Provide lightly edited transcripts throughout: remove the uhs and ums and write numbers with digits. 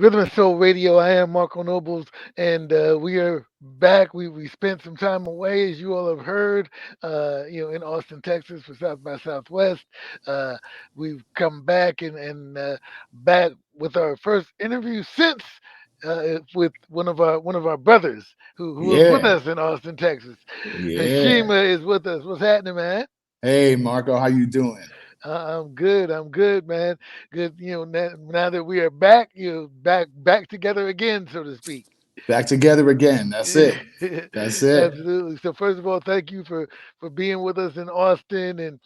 Rhythm and Soul Radio. I am Marco Nobles, and we are back. We spent some time away, as you all have heard, in Austin, Texas, for South by Southwest. Uh, we've come back and back with our first interview since. With one of our brothers who was with Yeah, us in Austin, Texas. yeah. Heshima is with us. What's happening, man? Hey, Marco, how you doing? I'm good. I'm good, man. Good. Now that we are back, back together again, so to speak. Back together again. That's it. That's it. Absolutely. So first of all, thank you for being with us in Austin and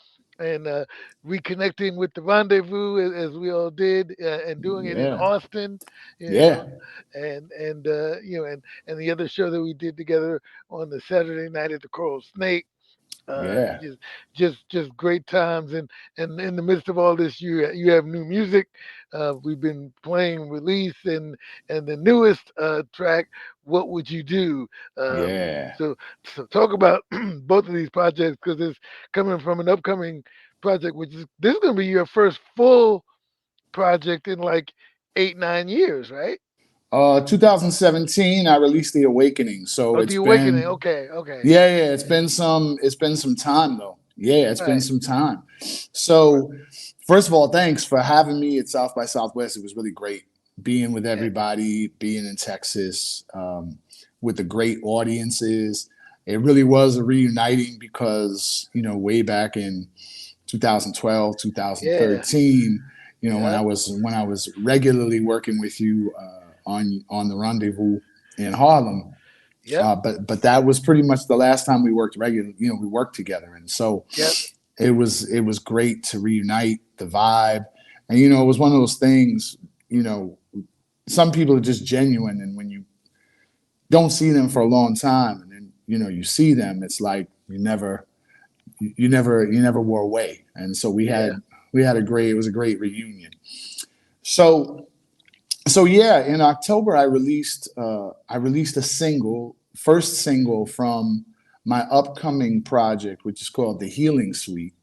reconnecting with the rendezvous as we all did and doing it in Yeah, Austin. You know, yeah, and the other show that we did together on the Saturday night at the Coral Snake. yeah, Just great times, and in the midst of all this, you have new music. We've been playing release and the newest track, "What Would You Do." yeah. So talk about both of these projects because it's coming from an upcoming project, which is this is going to be your first full project in like 8 9 years, right? 2017, I released The Awakening. So Oh, it's the Awakening. been, Okay, okay, yeah. It's been some time though. Yeah, it's been right, some time. right. So, first of all, thanks for having me at South by Southwest. It was really great being with Yeah, everybody, being in Texas, with the great audiences. It really was a reuniting because, way back in 2012, yeah, 2013, when yeah, I was regularly working with you on the Rendezvous in Harlem. yep, But that was pretty much the last time we worked regular. We worked together, and so yep. it was great to reunite the vibe. And it was one of those things. You know, some people are just genuine, and when you don't see them for a long time, and then you see them, it's like you never wore away. And so we Yeah. had we had a great it was a great reunion. So so yeah, in October I released a first single from my upcoming project, which is called The Healing Suite.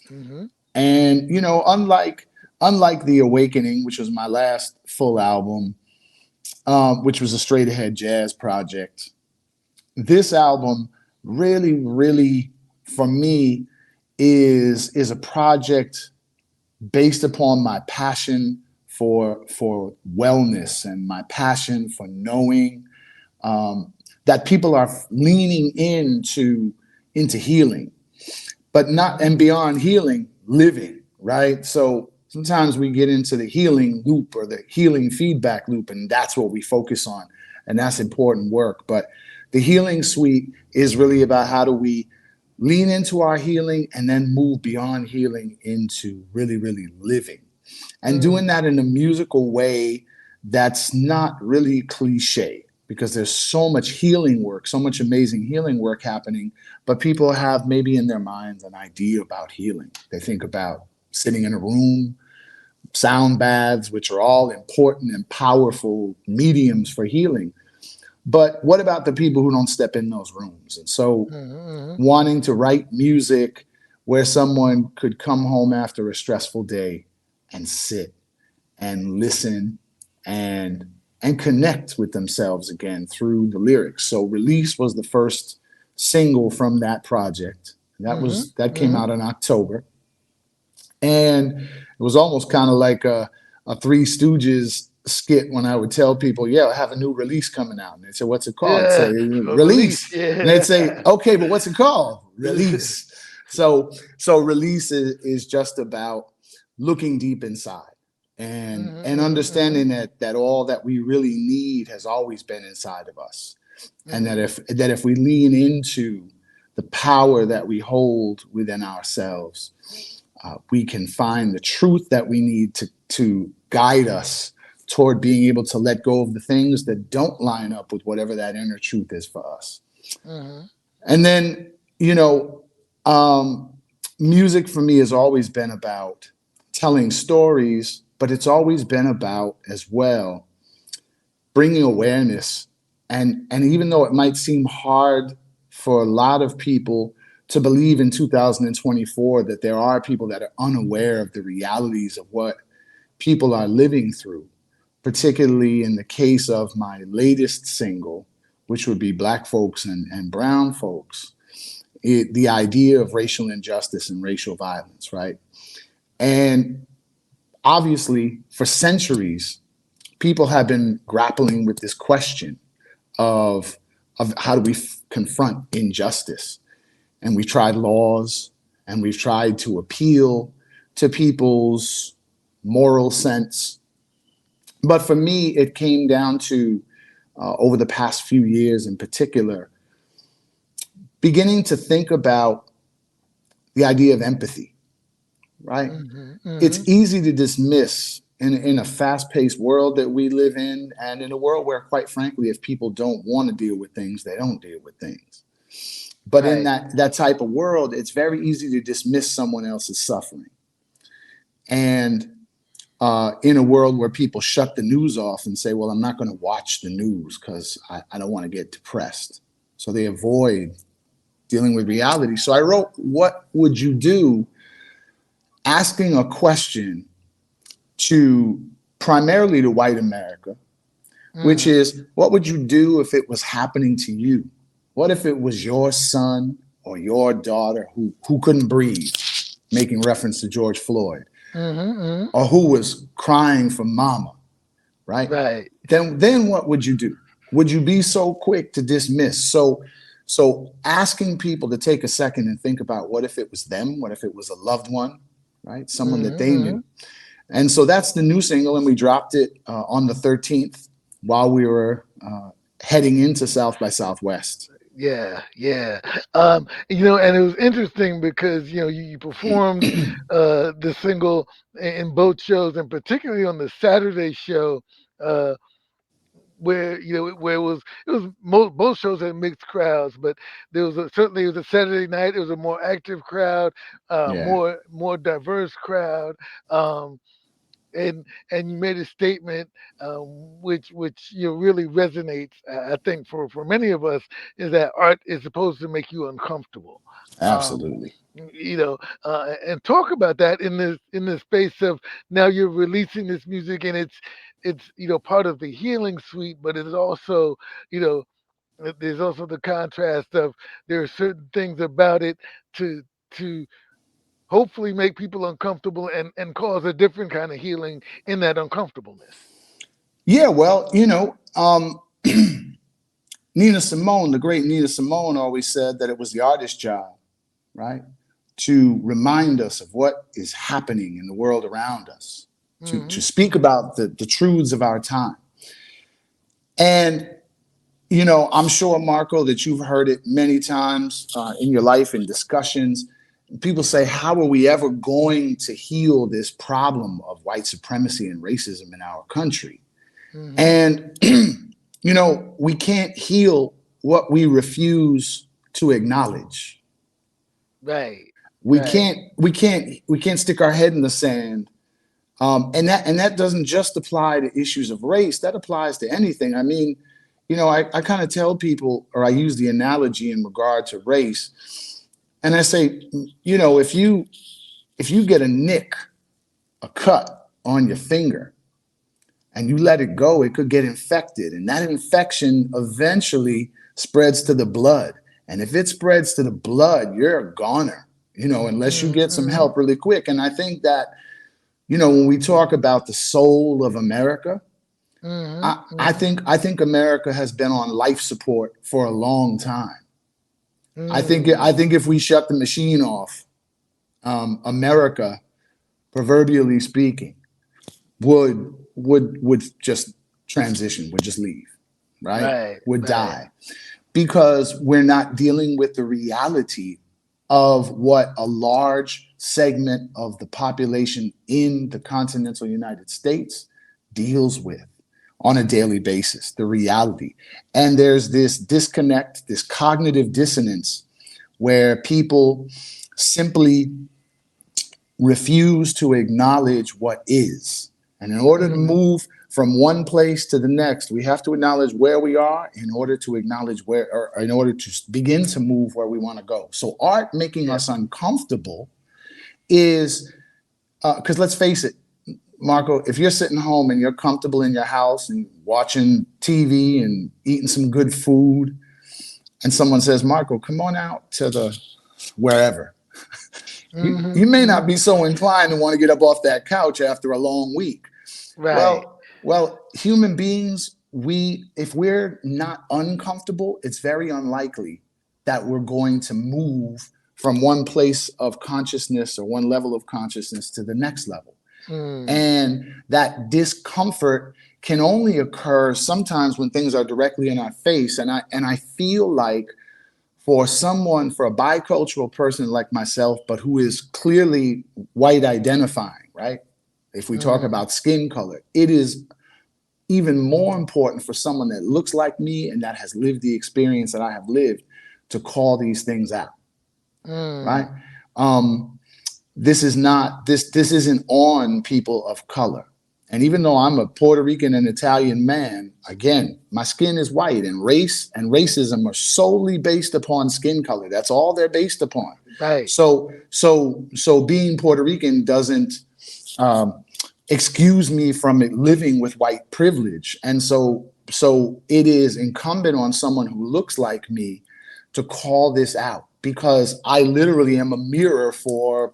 Mhm. And unlike The Awakening, which was my last full album, which was a straight ahead jazz project, this album really, really, for me, is a project based upon my passion for wellness and my passion for knowing that people are leaning into healing, but not, Mhm. and beyond healing, living, right? So sometimes we get into the healing loop or the healing feedback loop, and that's what we focus on, and that's important work. But the healing suite is really about how do we lean into our healing and then move beyond healing into really, really living, and doing Mm. that in a musical way that's not really cliche, because there's so much healing work, so much amazing healing work happening, but people have maybe in their minds an idea about healing. They think about sitting in a room, sound baths, which are all important and powerful mediums for healing. But what about the people who don't step in those rooms? And so, Mhm. wanting to write music where someone could come home after a stressful day and sit and listen and and connect with themselves again through the lyrics. So Release was the first single from that project. Mhm. That came Mhm. out in October. And it was almost kind of like a Three Stooges skit when I would tell people, yeah, I have a new release coming out. And they'd say, what's it called? I'd say, Yeah. A release. Release. And they'd say, Yeah. okay, but what's it called? Release. So Release is just about looking deep inside Mhm. and Mhm. Mhm. understanding that all that we really need has always been inside of us. And Mhm. that if we lean into the power that we hold within ourselves, we can find the truth that we need to guide us toward being able to let go of the things that don't line up with whatever that inner truth is for us. Mhm. And then, you know, um, music for me has always been about telling stories, but it's always been about as well bringing awareness. And even though it might seem hard for a lot of people to believe in 2024 that there are people that are unaware of the realities of what people are living through, particularly in the case of my latest single, which would be Black Folks and Brown Folks, the idea of racial injustice and racial violence, right? And obviously, for centuries, people have been grappling with this question of, how do we confront injustice. And we've tried laws, and we've tried to appeal to people's moral sense. But for me, it came down to, over the past few years in particular, beginning to think about the idea of empathy, right? Hmm. Hmm. It's easy to dismiss in a fast-paced world that we live in, and in a world where, quite frankly, if people don't want to deal with things, they don't deal with things. But in Right. that type of world, it's very easy to dismiss someone else's suffering. And in a world where people shut the news off and say, well, I'm not going to watch the news because I don't want to get depressed. So they avoid dealing with reality. So I wrote, what would you do? Asking a question to primarily to white America, which Hmm. is, what would you do if it was happening to you? What if it was your son or your daughter who couldn't breathe, making reference to George Floyd, Hmm. Hmm. or who was crying for mama, right? Right. Then what would you do? Would you be so quick to dismiss? So asking people to take a second and think about, what if it was them? What if it was a loved one, right? Someone that Hmm. they Hmm. knew. And so that's the new single, and we dropped it on the 13th while we were heading into South by Southwest. Yeah, yeah. And it was interesting because you performed the single in both shows, and particularly on the Saturday show, uh, where both shows had mixed crowds, but certainly it was a Saturday night. It was a more active crowd, Yeah, more diverse crowd. Um, and you made a statement, which really resonates. I think for many of us, is that art is supposed to make you uncomfortable. Um, absolutely. and talk about that in this space of now you're releasing this music, and it's part of the healing suite, but it's also you know there's also the contrast of there are certain things about it to to hopefully make people uncomfortable and cause a different kind of healing in that uncomfortableness. Yeah, well, Nina Simone, the great Nina Simone, always said that it was the artist's job, right, to remind us of what is happening in the world around us, to Hmm. speak about the truths of our time. And I'm sure, Marco, that you've heard it many times in your life in discussions. People say, how are we ever going to heal this problem of white supremacy and racism in our country? Hmm. And, we can't heal what we refuse to acknowledge. Right. We Right. can't, we can't, we can't stick our head in the sand. And that doesn't just apply to issues of race. That applies to anything. I mean, I kind of tell people, or I use the analogy in regard to race, and I say, if you get a nick, a cut on your finger, and you let it go, it could get infected, and that infection eventually spreads to the blood. And if it spreads to the blood, you're a goner, unless you get some Hmm. help really quick. And I think that, when we talk about the soul of America, Hmm. I think America has been on life support for a long time. I think Hmm. if we shut the machine off, America, proverbially speaking, would just transition, would just leave, right? Right. Would Right. die, because we're not dealing with the reality of what a large segment of the population in the continental United States deals with on a daily basis, the reality. And there's this disconnect, this cognitive dissonance, where people simply refuse to acknowledge what is. And in order to Hmm. move from one place to the next, we have to acknowledge where we are in order to acknowledge where, or in order to begin to move where we want to go. So, art making Yeah. us uncomfortable is, because let's face it, Marco, if you're sitting home and you're comfortable in your house and watching TV and eating some good food, and someone says, Marco, come on out to the wherever, you may not Hmm. be so inclined to want to get up off that couch after a long week. Right. Well, human beings, we if we're not uncomfortable, it's very unlikely that we're going to move from one place of consciousness or one level of consciousness to the next level. Mm. And that discomfort can only occur sometimes when things are directly in our face. And I feel like for a bicultural person like myself, but who is clearly white identifying, right? If we talk Mm. about skin color, it is even more important for someone that looks like me and that has lived the experience that I have lived to call these things out, right? Mm. Um, this isn't on people of color. And even though I'm a Puerto Rican and Italian man, again, my skin is white, and race and racism are solely based upon skin color. That's all they're based upon. Right. So being Puerto Rican doesn't um, excuse me from living with white privilege. And so it is incumbent on someone who looks like me to call this out, because I literally am a mirror for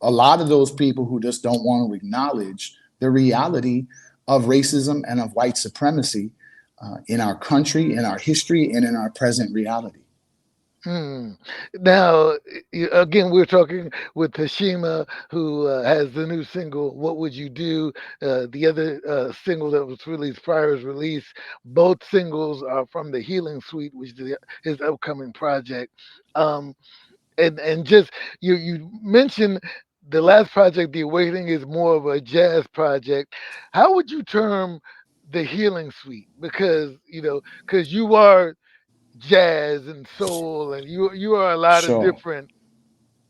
a lot of those people who just don't want to acknowledge the reality of racism and of white supremacy in our country, in our history, and in our present reality. Hmm. Now, again, we're talking with Heshima, who has the new single "What Would You Do." The other single that was released prior is released. Both singles are from the Healing Suite, which is his upcoming project. Um, and just you mentioned the last project, The Awakening, is more of a jazz project. How would you term the Healing Suite? Because you are jazz and soul, and you are a lot of Sure, different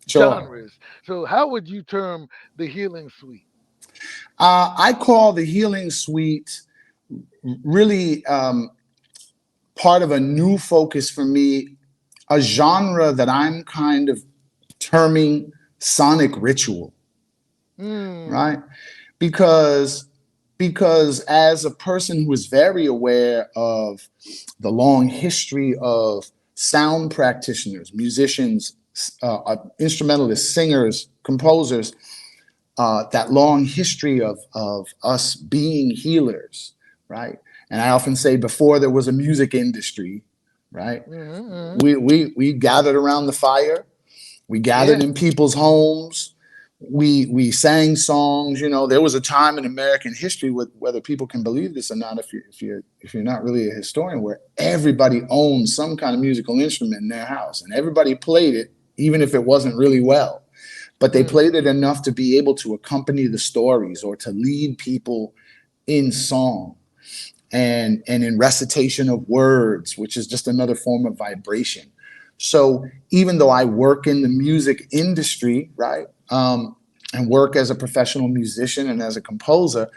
sure. genres. So how would you term the Healing Suite? I call the Healing Suite really part of a new focus for me, a genre that I'm kind of terming sonic ritual, right? Mm. because because as a person who is very aware of the long history of sound practitioners, musicians, instrumentalists, singers, composers, that long history of us being healers, right? And I often say, before there was a music industry, right? Mm-hmm. We gathered around the fire, we gathered Yeah. in people's homes. We sang songs. There was a time in American history, whether people can believe this or not, if you're not really a historian, where everybody owned some kind of musical instrument in their house, and everybody played it, even if it wasn't really well. But they Mm. played it enough to be able to accompany the stories or to lead people in song and in recitation of words, which is just another form of vibration. So even though I work in the music industry, right, and work as a professional musician and as a composer,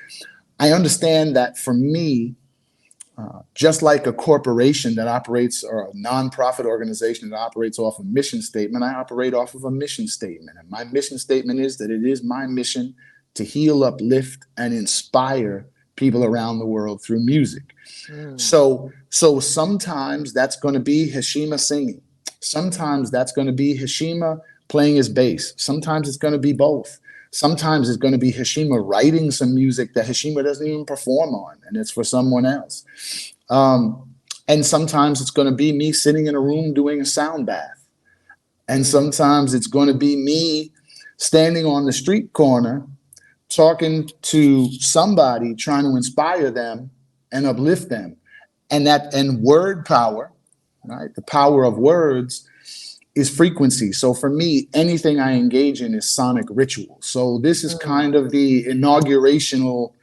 I understand that for me, just like a corporation that operates, or a nonprofit organization that operates off a mission statement, I operate off of a mission statement. And my mission statement is that it is my mission to heal, uplift, and inspire people around the world through music. Mm. So sometimes that's going to be Heshima singing. Sometimes that's going to be Heshima playing his bass. Sometimes it's going to be both. Sometimes it's going to be Heshima writing some music that Heshima doesn't even perform on, and it's for someone else. And sometimes it's going to be me sitting in a room doing a sound bath. And Mm. sometimes it's going to be me standing on the street corner talking to somebody, trying to inspire them and uplift them. And word power, right? The power of words is frequency. So for me, anything I engage in is sonic ritual. So this is Mm. kind of the inaugural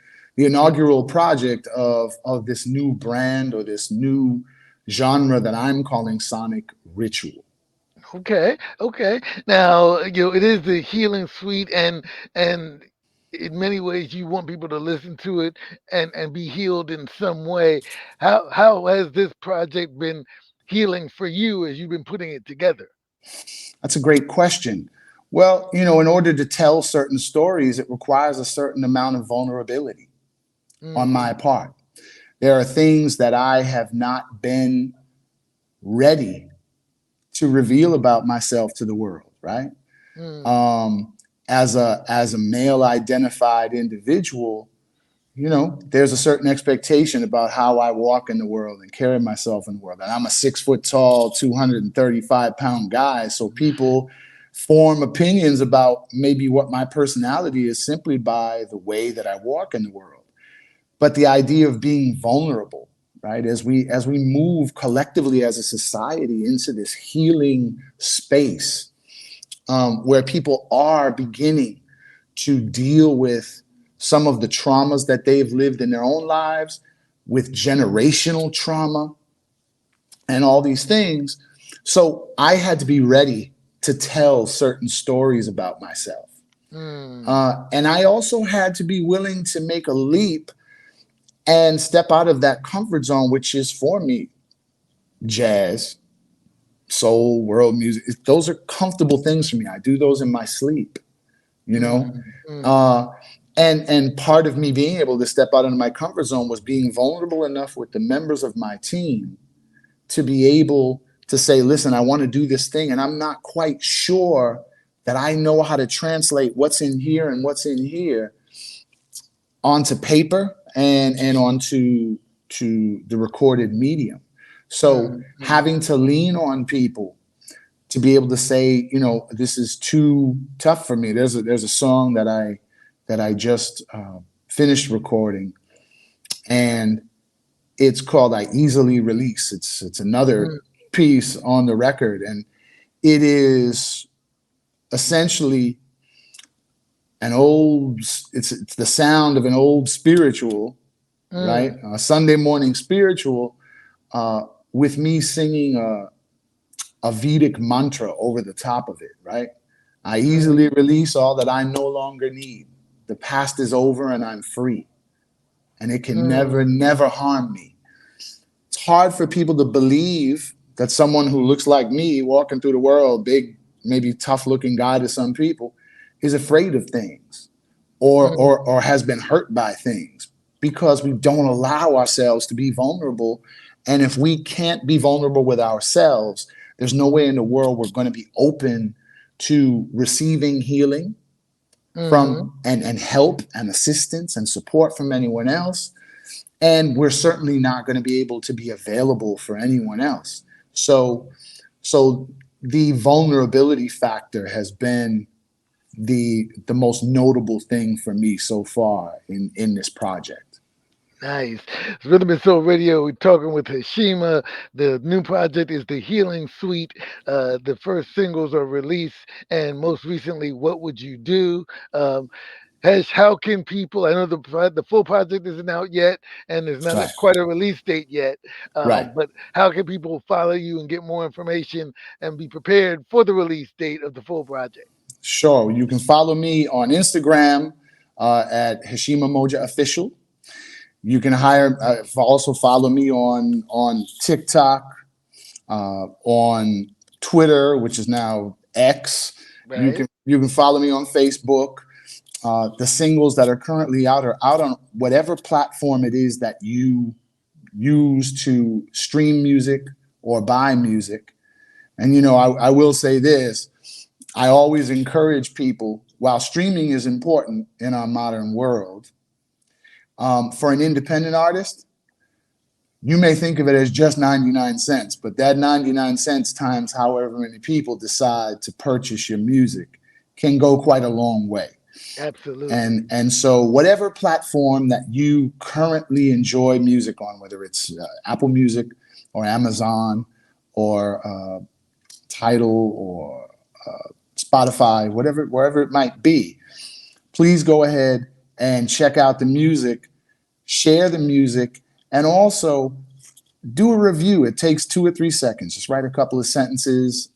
project of this new brand, or this new genre that I'm calling sonic ritual. Okay, okay. Now, it is the Healing Suite, and in many ways you want people to listen to it and be healed in some way. How has this project been healing for you as you've been putting it together? That's a great question. Well, in order to tell certain stories, it requires a certain amount of vulnerability on Mm-hmm. my part. There are things that I have not been ready to reveal about myself to the world, right? Mm. Um, as a male identified individual, there's a certain expectation about how I walk in the world and carry myself in the world. And I'm a 6 foot tall, 235-pound guy. So people form opinions about maybe what my personality is simply by the way that I walk in the world. But the idea of being vulnerable, right? As we move collectively as a society into this healing space, where people are beginning to deal with some of the traumas that they've lived in their own lives, with generational trauma and all these things. So I had to be ready to tell certain stories about myself. Mm. And I also had to be willing to make a leap and step out of that comfort zone, which is for me jazz, soul, world music. Those are comfortable things for me. I do those in my sleep, you know? Mm. Mm. Uh, and part of me being able to step out into my comfort zone was being vulnerable enough with the members of my team to be able to say, listen, I want to do this thing, and I'm not quite sure that I know how to translate what's in here and what's in here onto paper and onto to the recorded medium. So Mm. Mm. having to lean on people to be able to say, this is too tough for me. There's a song that I just finished recording, and it's called "I Easily Release." It's another Mm. piece on the record, and it is essentially an old. It's the sound of an old spiritual, right? Mm. A Sunday morning spiritual, uh, with me singing a Vedic mantra over the top of it, right? I Mm. easily release all that I no longer need. The past is over and I'm free. And it can Mm. never, never harm me. It's hard for people to believe that someone who looks like me walking through the world, big, maybe tough looking guy to some people, is afraid of things or, Mm. or, or has been hurt by things because we don't allow ourselves to be vulnerable. And if we can't be vulnerable with ourselves, there's no way in the world we're going to be open to receiving healing Mm. from and help and assistance and support from anyone else. And we're certainly not going to be able to be available for anyone else. So the vulnerability factor has been the most notable thing for me so far in this project. Nice. It's Rhythm and Soul Radio. We're talking with Heshima. The new project is the Healing Suite. The first singles are released, and most recently, What Would You Do? Um, how can people? I know the full project isn't out yet, and there's not Right. quite a release date yet. Right. But how can people follow you and get more information and be prepared for the release date of the full project? Sure. You can follow me on Instagram at Heshima Moja Official. You can also follow me on TikTok, on Twitter, which is now X. You Right. can you can follow me on Facebook. The singles that are currently out are out on whatever platform it is that you use to stream music or buy music. And I will say this: I always encourage people, while streaming is important in our modern world, for an independent artist, you may think of it as just 99 cents, but that 99 cents times however many people decide to purchase your music can go quite a long way. Absolutely. And so whatever platform that you currently enjoy music on, whether it's Apple Music or Amazon or Tidal or Spotify, whatever, wherever it might be, please go ahead and check out the music, share the music, and also do a review. It takes 2 or 3 seconds. Just write a couple of sentences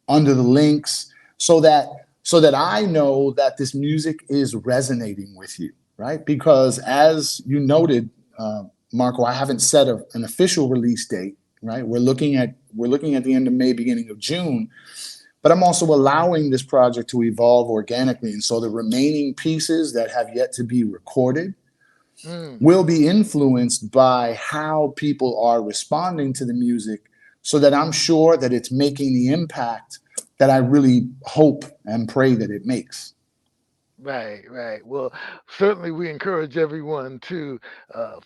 under the links so that I know that this music is resonating with you, right? Because as you noted, Marco, I haven't set an official release date, right? We're looking at the end of May, beginning of June, but I'm also allowing this project to evolve organically. And so the remaining pieces that have yet to be recorded Mm, will be influenced by how people are responding to the music, so that I'm sure that it's making the impact that I really hope and pray that it makes. right, right. Well, certainly we encourage everyone to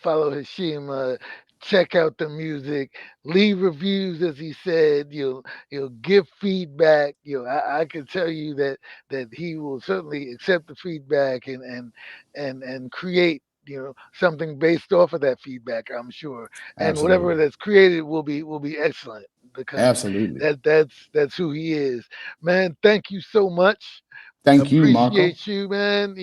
follow Hashima, check out the music, leave reviews, as he said. You'll give feedback. I can tell you that he will certainly accept the feedback and create something based off of that feedback. I'm sure, and whatever Absolutely. that's created will be excellent because Absolutely. that's who he is. Man, thank you so much. Thank you, Marco. Appreciate you, man.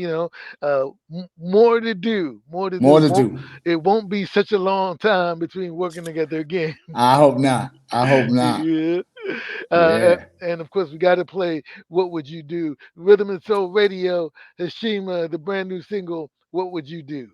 More to do, more to do. More It to won't do. it won't be such a long time between working together again. I hope not. I hope not. Yeah. Yeah. And of course, we got to play "What Would You Do?" Rhythm and Soul Radio, Hashima, the brand new single. What would you do?